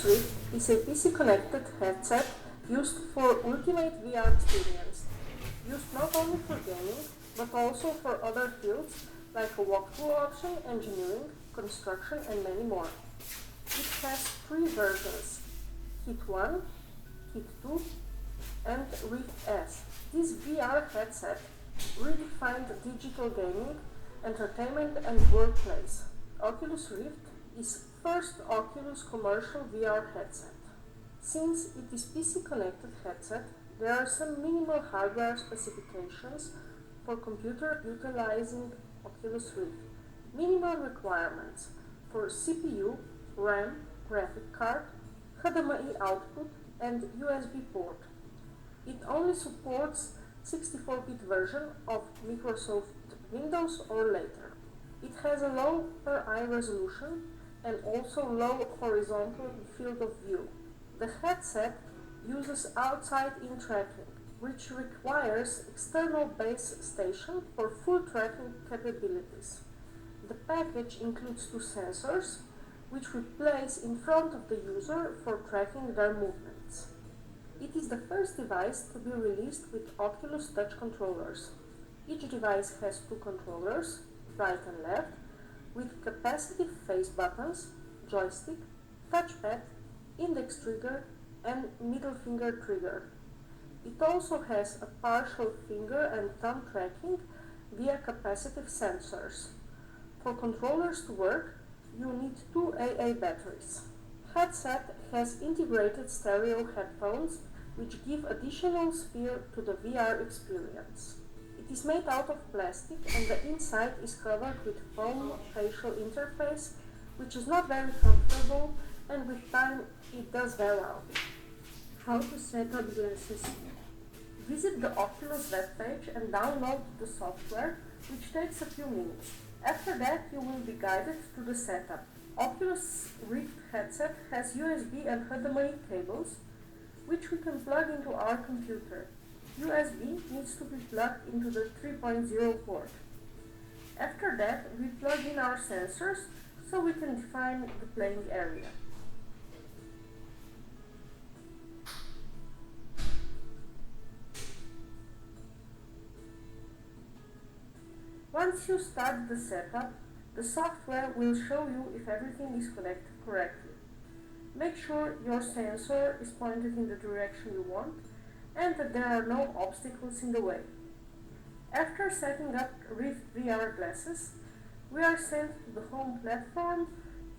Oculus Rift is a PC-connected headset used for ultimate VR experience, used not only for gaming, but also for other fields like a walkthrough option, engineering, construction, and many more. It has 3 versions: Kit 1, Kit 2, and Rift S. This VR headset redefined digital gaming, entertainment, and workplace. Oculus Rift is first Oculus commercial VR headset. Since it is PC-connected headset, there are some minimal hardware specifications for computer utilizing Oculus Rift. Minimal requirements for CPU, RAM, graphic card, HDMI output, and USB port. It only supports 64-bit version of Microsoft Windows or later. It has a low per eye resolution and also low horizontal field of view. The headset uses outside-in tracking, which requires external base station for full tracking capabilities. The package includes 2 sensors, which we place in front of the user for tracking their movements. It is the first device to be released with Oculus Touch controllers. Each device has 2 controllers, right and left, with capacitive face buttons, joystick, touchpad, index trigger, and middle finger trigger. It also has a partial finger and thumb tracking via capacitive sensors. For controllers to work, you need 2 AA batteries. Headset has integrated stereo headphones, which give additional sphere to the VR experience. It is made out of plastic and the inside is covered with foam facial interface, which is not very comfortable, and with time it does wear out. How to set up glasses? Visit the Oculus webpage and download the software, which takes a few minutes. After that, you will be guided to the setup. Oculus Rift headset has USB and HDMI cables, which we can plug into our computer. USB needs to be plugged into the 3.0 port. After that, we plug in our sensors so we can define the playing area. Once you start the setup, the software will show you if everything is connected correctly. Make sure your sensor is pointed in the direction you want and that there are no obstacles in the way. After setting up Rift VR glasses, we are sent to the home platform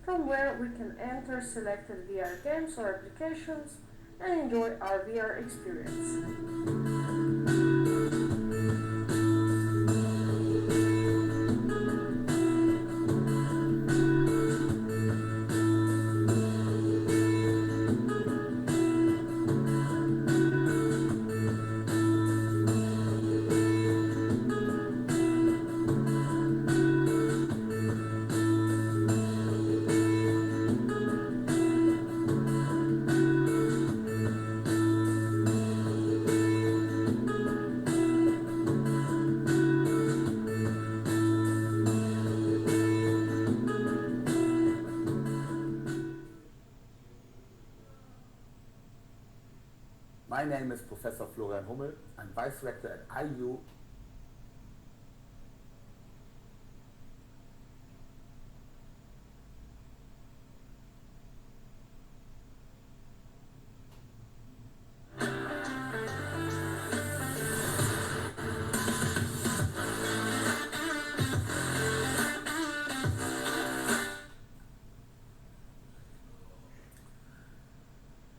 from where we can enter selected VR games or applications and enjoy our VR experience. My name is Professor Florian Hummel. I'm Vice Rector at IU.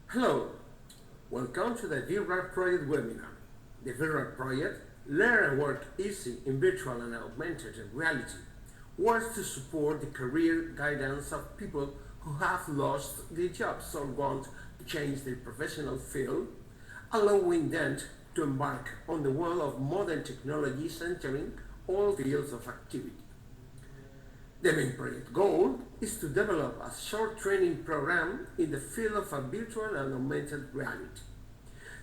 Hello. Welcome to the VRAR project webinar. The VRAR project, Learn and Work Easy in Virtual and Augmented Reality, works to support the career guidance of people who have lost their jobs or want to change their professional field, allowing them to embark on the world of modern technologies entering all fields of activity. The main project goal is to develop a short training program in the field of virtual and augmented reality.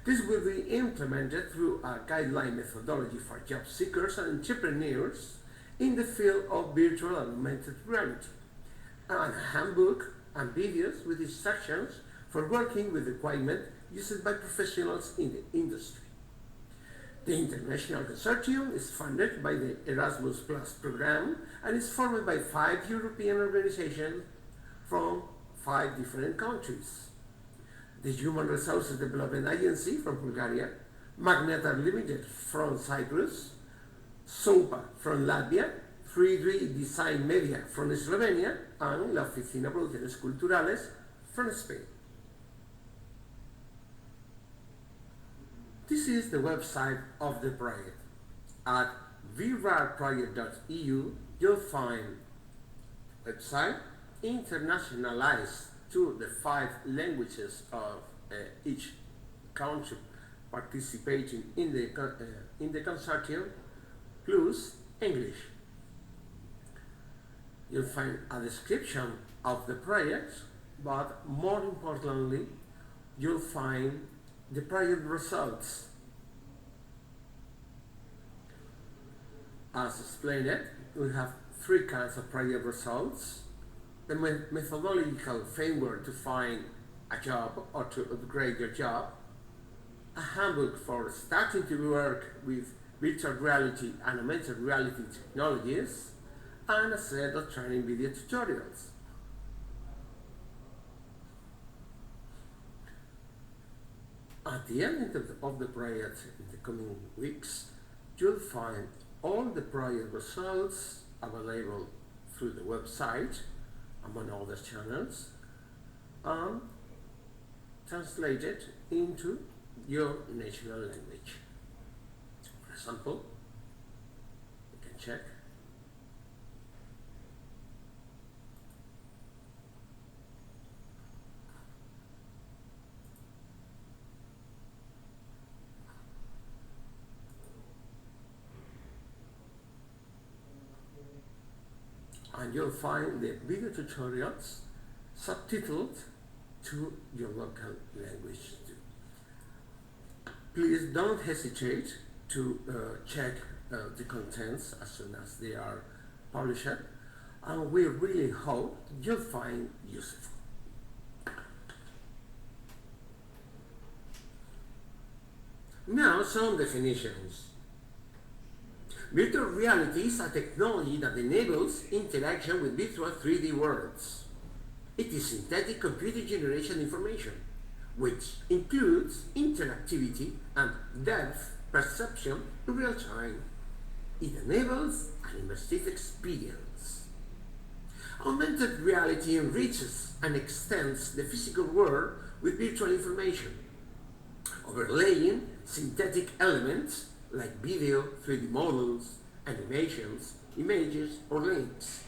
This will be implemented through a guideline methodology for job seekers and entrepreneurs in the field of virtual and augmented reality, and a handbook and videos with instructions for working with equipment used by professionals in the industry. The international consortium is funded by the Erasmus Program and is formed by 5 European organizations from 5 different countries. The Human Resources Development Agency from Bulgaria, Magnetar Limited from Cyprus, SOPA from Latvia, 3D Design Media from Slovenia, and La Oficina de Producciones Culturales from Spain. This is the website of the project. At VRAR.eu you'll find website internationalized to the 5 languages of each country participating in the consortium, plus English. You'll find a description of the project, but more importantly, you'll find the project results. As explained, we have 3 kinds of project results: the methodological framework to find a job or to upgrade your job, a handbook for starting to work with virtual reality and augmented reality technologies, and a set of training video tutorials. At the end of the project in the coming weeks, you'll find all the project results available through the website, among other channels, and translated into your national language. For example, you can check. And you'll find the video tutorials subtitled to your local language too. Please don't hesitate to check the contents as soon as they are published, and we really hope you'll find useful. Now, some definitions. Virtual reality is a technology that enables interaction with virtual 3D worlds. It is synthetic computer generation information, which includes interactivity and depth perception in real time. It enables an immersive experience. Augmented reality enriches and extends the physical world with virtual information, overlaying synthetic elements like video, 3D models, animations, images, or links.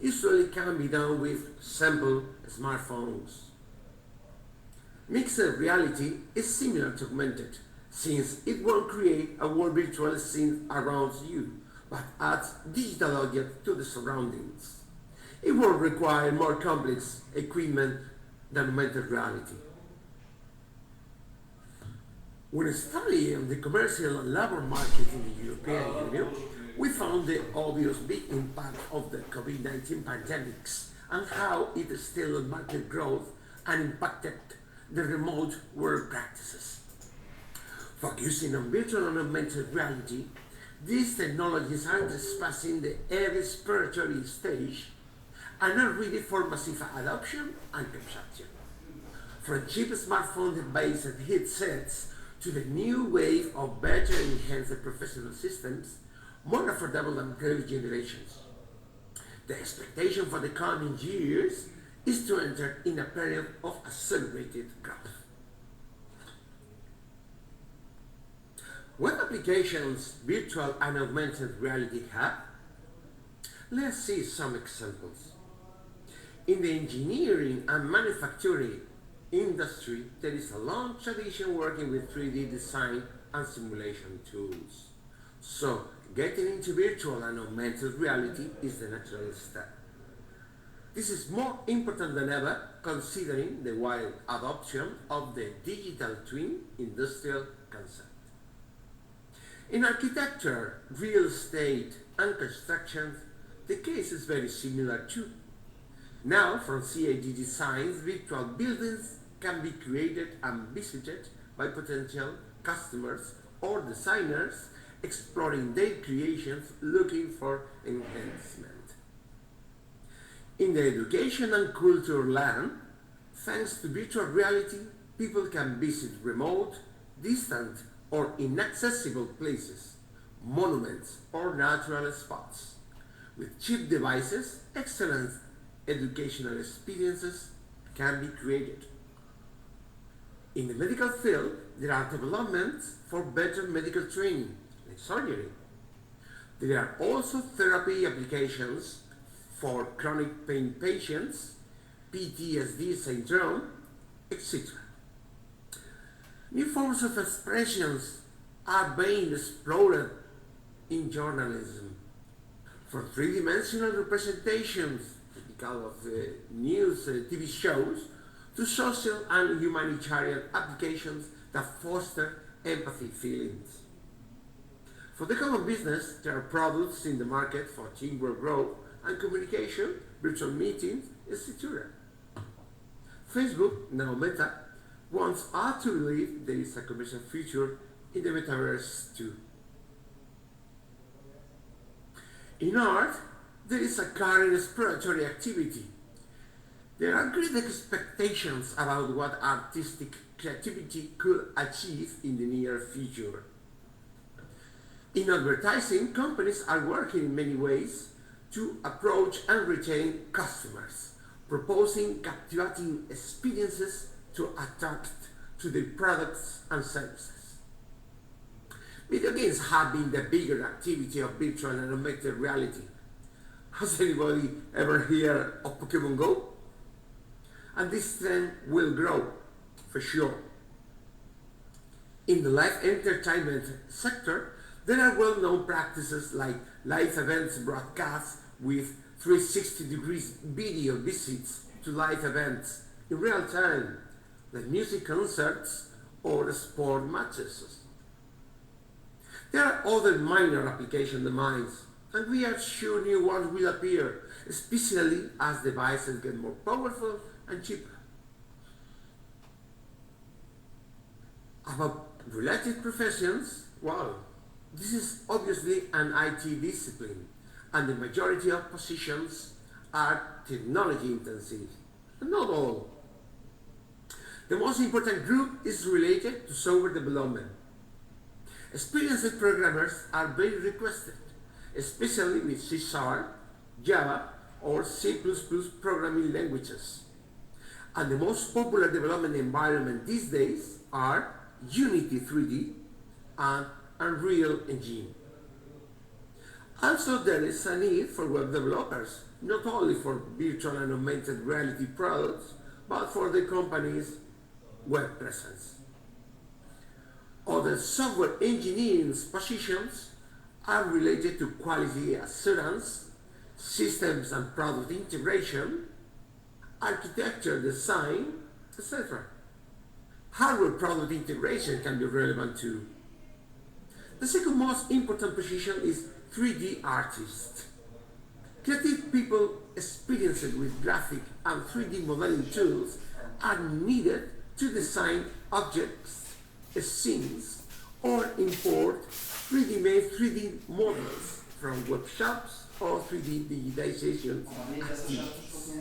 Usually can be done with simple smartphones. Mixed reality is similar to augmented, since it won't create a world virtual scene around you, but adds digital objects to the surroundings. It won't require more complex equipment than augmented reality. When studying the commercial and labor market in the European Union, we found the obvious big impact of the COVID-19 pandemics and how it stimulated market growth and impacted the remote work practices. Focusing on virtual and augmented reality, these technologies are just passing the exploratory stage and are ready for massive adoption and consumption. From cheap smartphone-based headsets to the new wave of better enhanced professional systems, more affordable than previous generations. The expectation for the coming years is to enter in a period of accelerated growth. What applications virtual and augmented reality have? Let's see some examples. In the engineering and manufacturing industry, there is a long tradition working with 3D design and simulation tools. So, getting into virtual and augmented reality is the natural step. This is more important than ever considering the wide adoption of the digital twin industrial concept. In architecture, real estate, and construction, the case is very similar too. Now, from CAD designs, virtual buildings can be created and visited by potential customers or designers exploring their creations looking for enhancement. In the education and culture land, thanks to virtual reality, people can visit remote, distant, or inaccessible places, monuments, or natural spots. With cheap devices, excellent educational experiences can be created. In the medical field, there are developments for better medical training and surgery. There are also therapy applications for chronic pain patients, PTSD syndrome, etc. New forms of expressions are being explored in journalism, from three-dimensional representations, typical of news TV shows, to social and humanitarian applications that foster empathy feelings. For the common business, there are products in the market for teamwork growth and communication, virtual meetings, etc. Facebook, now Meta, wants us to believe there is a commercial future in the metaverse too. In art, there is a current exploratory activity. There are great expectations about what artistic creativity could achieve in the near future. In advertising, companies are working in many ways to approach and retain customers, proposing captivating experiences to attract to their products and services. Video games have been the bigger activity of virtual and augmented reality. Has anybody ever heard of Pokemon Go? And this trend will grow, for sure. In the live entertainment sector, there are well-known practices like live events broadcasts with 360 degrees video visits to live events in real time, like music concerts or sport matches. There are other minor application domains, and we are sure new ones will appear, especially as devices get more powerful and cheaper. About related professions, well, this is obviously an IT discipline, and the majority of positions are technology intensive, but not all. The most important group is related to software development. Experienced programmers are very requested, especially with C#, Java, or C++ programming languages. And the most popular development environment these days are Unity 3D and Unreal Engine. Also, there is a need for web developers, not only for virtual and augmented reality products, but for the company's web presence. Other software engineering positions are related to quality assurance, systems and product integration, architecture design, etc. Hardware product integration can be relevant too. The second most important position is 3D artist. Creative people experienced with graphic and 3D modeling tools are needed to design objects, scenes, or import 3D-made 3D models from workshops or 3D digitization activities.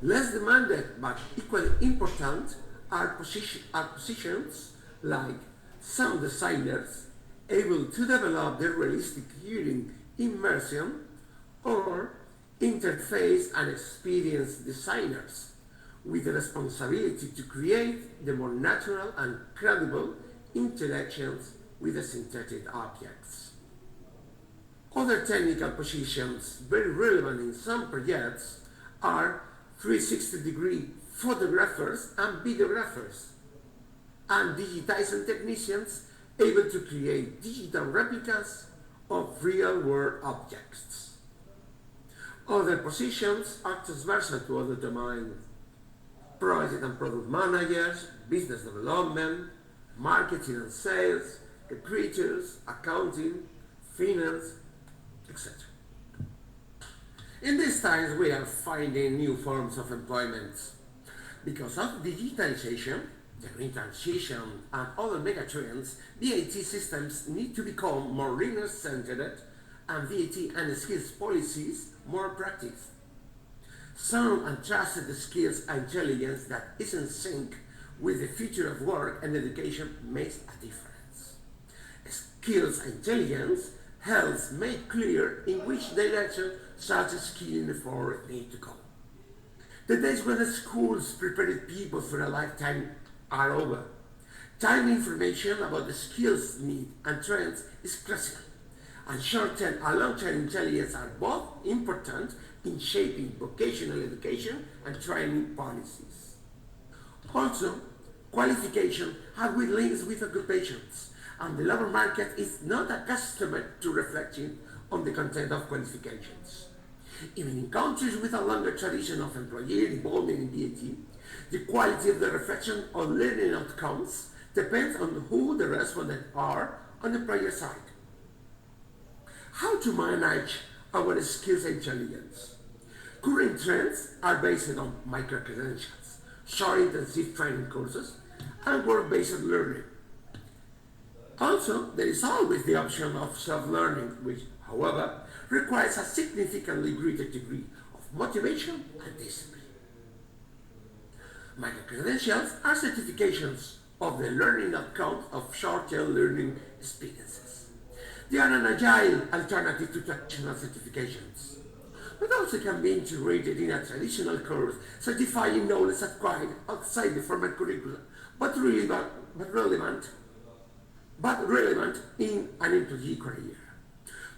Less demanded but equally important are positions like sound designers able to develop the realistic hearing immersion, or interface and experience designers with the responsibility to create the more natural and credible interactions with the synthetic objects. Other technical positions very relevant in some projects are 360-degree photographers and videographers, and digitizing technicians able to create digital replicas of real-world objects. Other positions are transversal to other domains: project and product managers, business development, marketing and sales, recruiters, accounting, finance, etc. In these times, we are finding new forms of employment. Because of digitalization, the green transition, and other megatrends, VAT systems need to become more rigorous-centered and VAT and skills policies more practice. Sound and trusted skills and intelligence that is in sync with the future of work and education makes a difference. Skills and intelligence helps make clear in which direction such a skilling effort need to go. The days when the schools prepared people for a lifetime are over. Timely information about the skills need and trends is critical, and short-term and long-term intelligence are both important in shaping vocational education and training policies. Also, qualification have with links with occupations, and the labor market is not accustomed to reflecting on the content of qualifications. Even in countries with a longer tradition of employee involvement in VAT, the quality of the reflection on learning outcomes depends on who the respondents are on the employer side. How to manage our skills and intelligence? Current trends are based on micro-credentials, short-intensive training courses, and work-based learning. Also, there is always the option of self-learning, which, however, requires a significantly greater degree of motivation and discipline. Micro-credentials are certifications of the learning outcomes of short-term learning experiences. They are an agile alternative to traditional certifications, but also can be integrated in a traditional course certifying knowledge acquired outside the formal curriculum, but relevant in an employee career.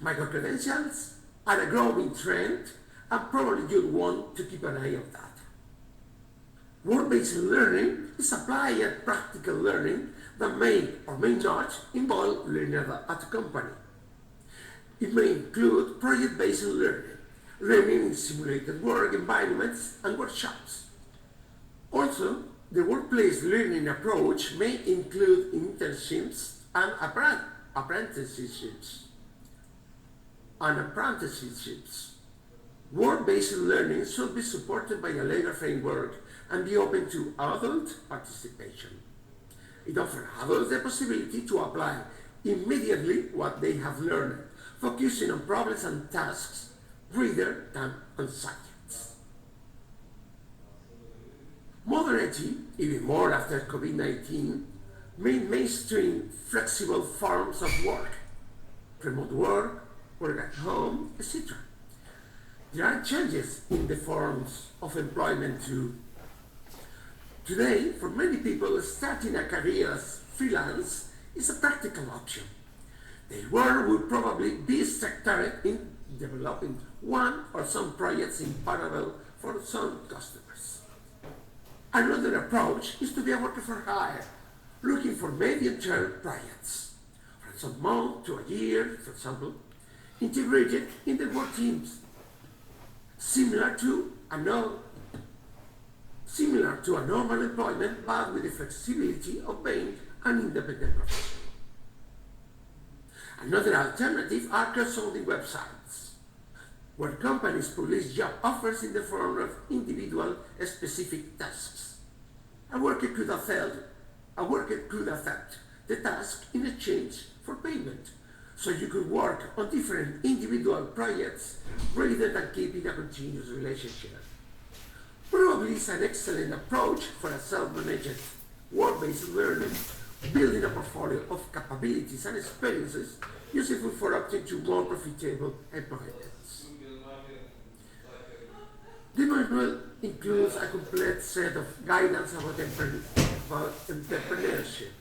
Micro-credentials are a growing trend, and probably you'll want to keep an eye on that. Work-based learning is applied practical learning that may or may not involve learning at a company. It may include project-based learning in simulated work environments and workshops. Also, the workplace learning approach may include internships and apprenticeships. Work-based learning should be supported by a legal framework and be open to adult participation. It offers adults the possibility to apply immediately what they have learned, focusing on problems and tasks rather than on subjects. Modernity, even more after COVID-19, made mainstream flexible forms of work, remote work at home, etc. There are changes in the forms of employment too. Today, for many people, starting a career as freelance is a practical option. Their work will probably be structured in developing one or some projects in parallel for some customers. Another approach is to be a worker for hire, looking for medium-term projects, from some month to a year, for example, integrated in the work teams, similar to a normal employment, but with the flexibility of being an independent professional. Another alternative are crowdsourcing websites, where companies publish job offers in the form of individual specific tasks. A worker could accept the task in exchange for payment, so you could work on different individual projects rather than keeping a continuous relationship. Probably it's an excellent approach for a self-managed work-based learning, building a portfolio of capabilities and experiences useful for opting to more profitable employments. The manual includes a complete set of guidance about entrepreneurship.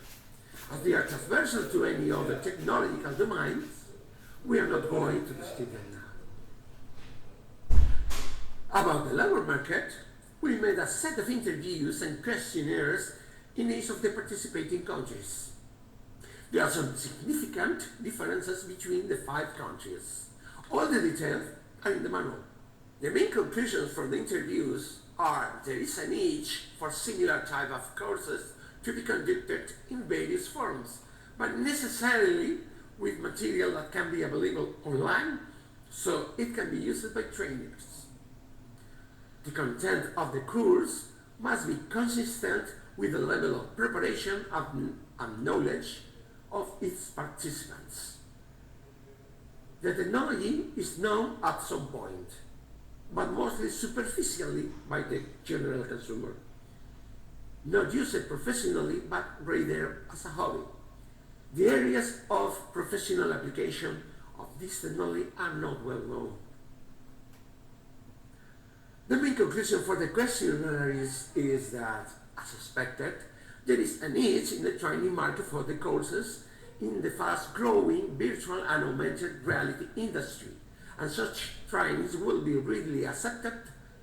As they are transversal to any other technological domains, we are not going to discuss them now. About the labor market, we made a set of interviews and questionnaires in each of the participating countries. There are some significant differences between the 5 countries. All the details are in the manual. The main conclusions from the interviews are there is a niche for similar type of courses to be conducted in various forms, but necessarily with material that can be available online, so it can be used by trainers. The content of the course must be consistent with the level of preparation and knowledge of its participants. The technology is known at some point, but mostly superficially by the general consumer. Not used professionally, but rather as a hobby. The areas of professional application of this technology are not well known. The main conclusion for the questionnaire is that, as expected, there is a need in the training market for the courses in the fast-growing virtual and augmented reality industry, and such trainings will be readily accepted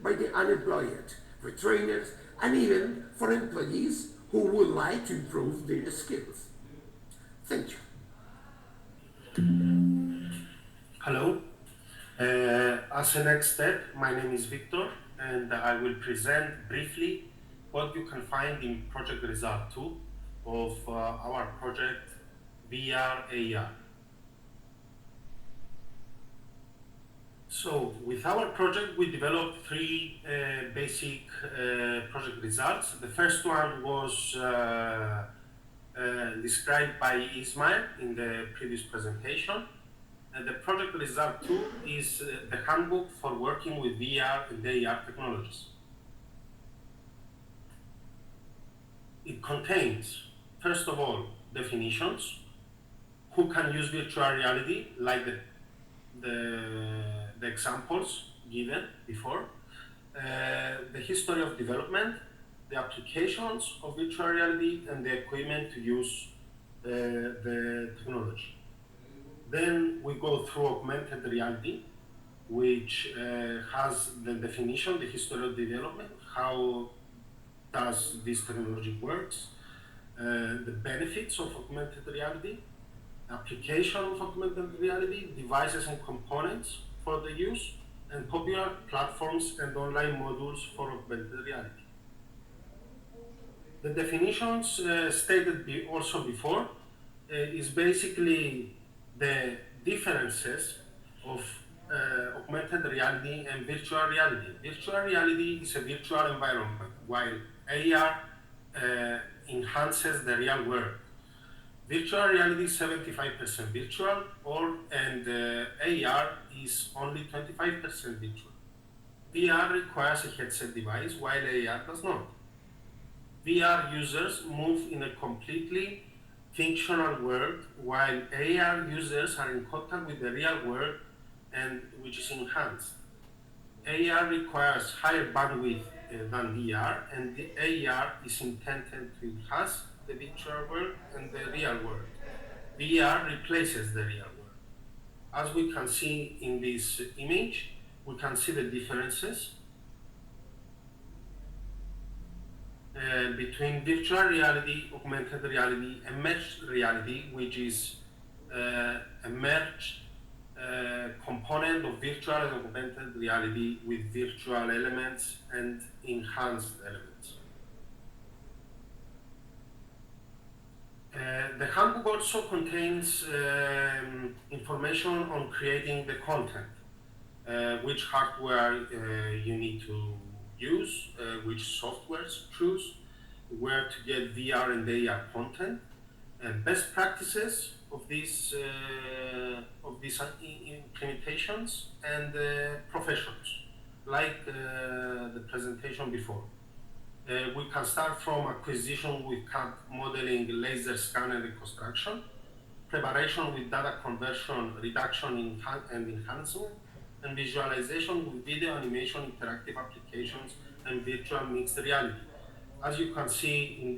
by the unemployed, for trainers, and even for employees who would like to improve their skills. Thank you. Hello. As a next step, my name is Victor, and I will present briefly what you can find in project result 2 of our project VRAR. So, with our project, we developed three basic project results. The first one was described by Ismail in the previous presentation. The project result 2 is the handbook for working with VR and AR technologies. It contains, first of all, definitions, who can use virtual reality, like the examples given before, the history of development, the applications of virtual reality, and the equipment to use the technology. Then we go through augmented reality, which has the definition, the history of development, how does this technology works, the benefits of augmented reality, application of augmented reality, devices and components for the use, and popular platforms and online modules for augmented reality. The definitions stated also before is basically the differences of augmented reality and virtual reality. Virtual reality is a virtual environment, while AR enhances the real world. Virtual reality is 75% virtual, and AR is only 25% virtual. VR requires a headset device, while AR does not. VR users move in a completely functional world, while AR users are in contact with the real world, and which is enhanced. AR requires higher bandwidth than VR, and the AR is intended to enhance the virtual world and the real world. VR replaces the real world. As we can see in this image, we can see the differences between virtual reality, augmented reality, and merged reality, which is a merged component of virtual and augmented reality with virtual elements and enhanced elements. The handbook also contains information on creating the content, which hardware you need to use, which softwares choose, where to get VR and AR content, and best practices of these implementations, and professions, like the presentation before. We can start from acquisition with CAD modeling, laser scanner reconstruction, preparation with data conversion, reduction and enhancement, and visualization with video animation, interactive applications, and virtual mixed reality. As you can see in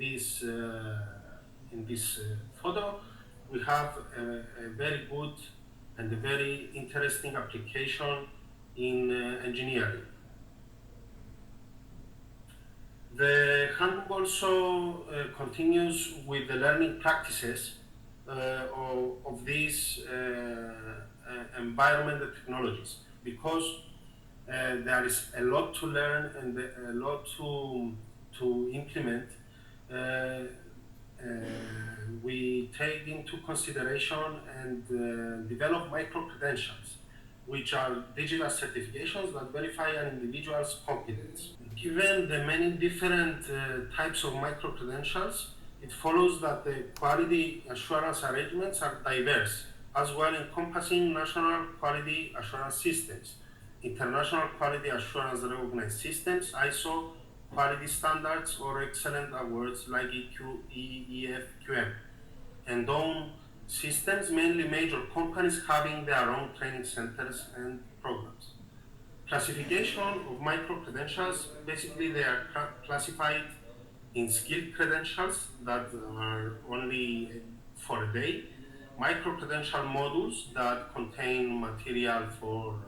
this photo, we have a very good and a very interesting application in engineering. The handbook also continues with the learning practices of these environmental technologies, because there is a lot to learn and a lot to implement. We take into consideration and develop micro-credentials, which are digital certifications that verify an individual's competence. Given the many different types of micro-credentials, it follows that the quality assurance arrangements are diverse, as well encompassing national quality assurance systems, international quality assurance recognized systems, ISO, quality standards, or excellent awards like EQ, EEF, QM, and own systems, mainly major companies having their own training centers and programs. Classification of micro-credentials, basically they are classified in skilled credentials that are only for a day, micro-credential modules that contain material for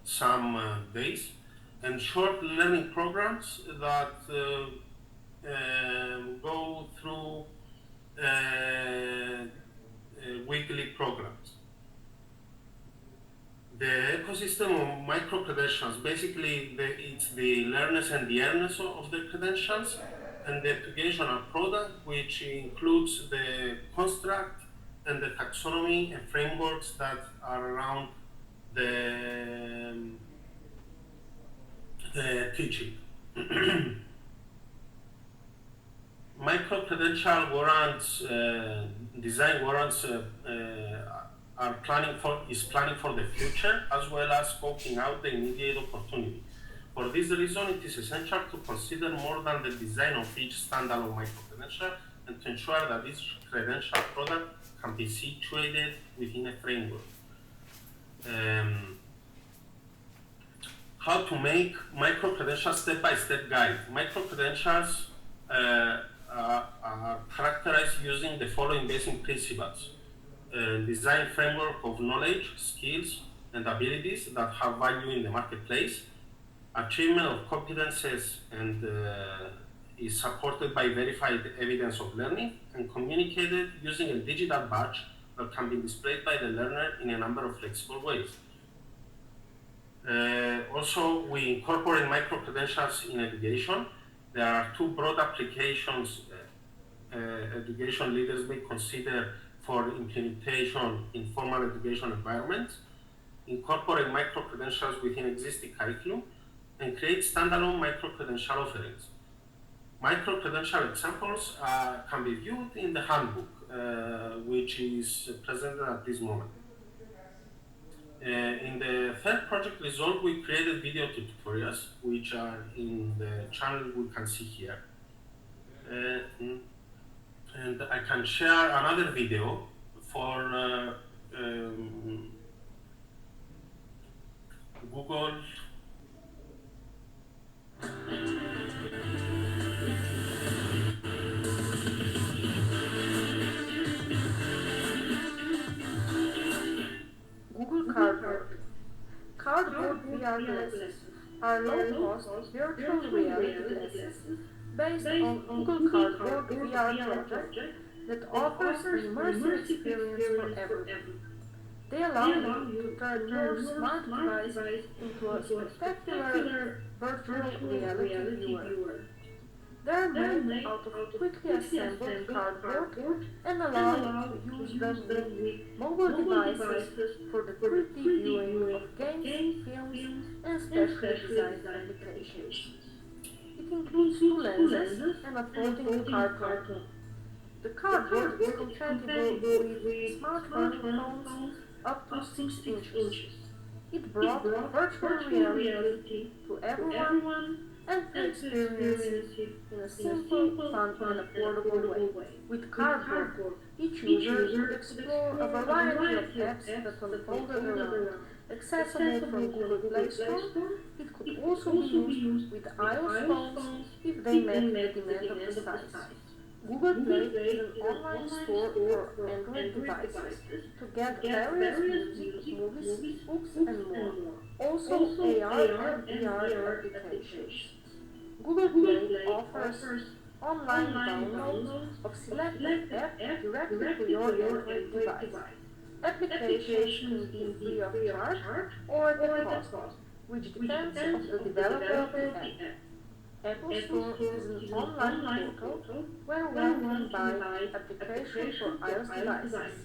some days, and short learning programs that go through weekly programs. The ecosystem of micro-credentials, basically it's the learners and the earners of the credentials, and the educational product, which includes the construct and the taxonomy and frameworks that are around the teaching. Micro-credential warrants, design warrants is planning for the future, as well as scoping out the immediate opportunity. For this reason, it is essential to consider more than the design of each standalone micro-credential, and to ensure that each credential product can be situated within a framework. How to make micro-credentials step-by-step guide. Micro-credentials are characterized using the following basic principles. Design framework of knowledge, skills, and abilities that have value in the marketplace. Achievement of competences and is supported by verified evidence of learning and communicated using a digital badge that can be displayed by the learner in a number of flexible ways. Also, we incorporate micro-credentials in education. There are two broad applications education leaders may consider for implementation in formal education environments: incorporate micro-credentials within existing curriculum, and create standalone micro-credential offerings. Micro-credential examples can be viewed in the handbook, which is presented at this moment. In the third project result, we created video tutorials, which are in the channel we can see here. And I can share another video for Google. Google Cardboard. Cardboard VR glasses are low-cost virtual reality glasses based on Google Cardboard VR project that offers an immersive experience for everyone. They allow you to turn your smart device into a spectacular virtual reality viewer. They are made out of quickly assembled cardboard and allow you to use them with mobile devices for the 3D viewing of games, films, and specially designed applications. It includes two lenses and a folding cardboard. The cardboard is compatible with smartphone phones up to 6 inches. It brought virtual reality to everyone and to experience it in a simple, fun, and affordable way. With Cardboard, each user could explore a variety of apps that unfolded around. Accessible from Google Play Store, it could also be used with iOS phones if they met the demand of the size. Google Play is an online store for Android devices to get various music, movies, books, and more. Also AR and VR applications. Google Play offers online downloads of selected apps directly to your Android device. Applications can be free of charge or at a cost, which depends on the developer of the app. Apple Store is an online portal where one can buy applications for iOS devices.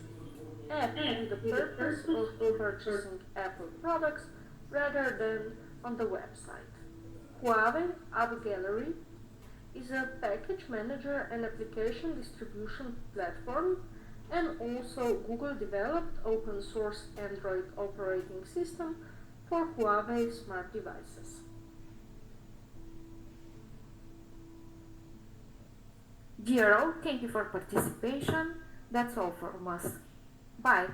Apps with the purpose of purchasing Apple products rather than on the website. Huawei App Gallery is a package manager and application distribution platform, and also Google developed open source Android operating system for Huawei smart devices. Dear all, thank you for participation. That's all from us. Bye.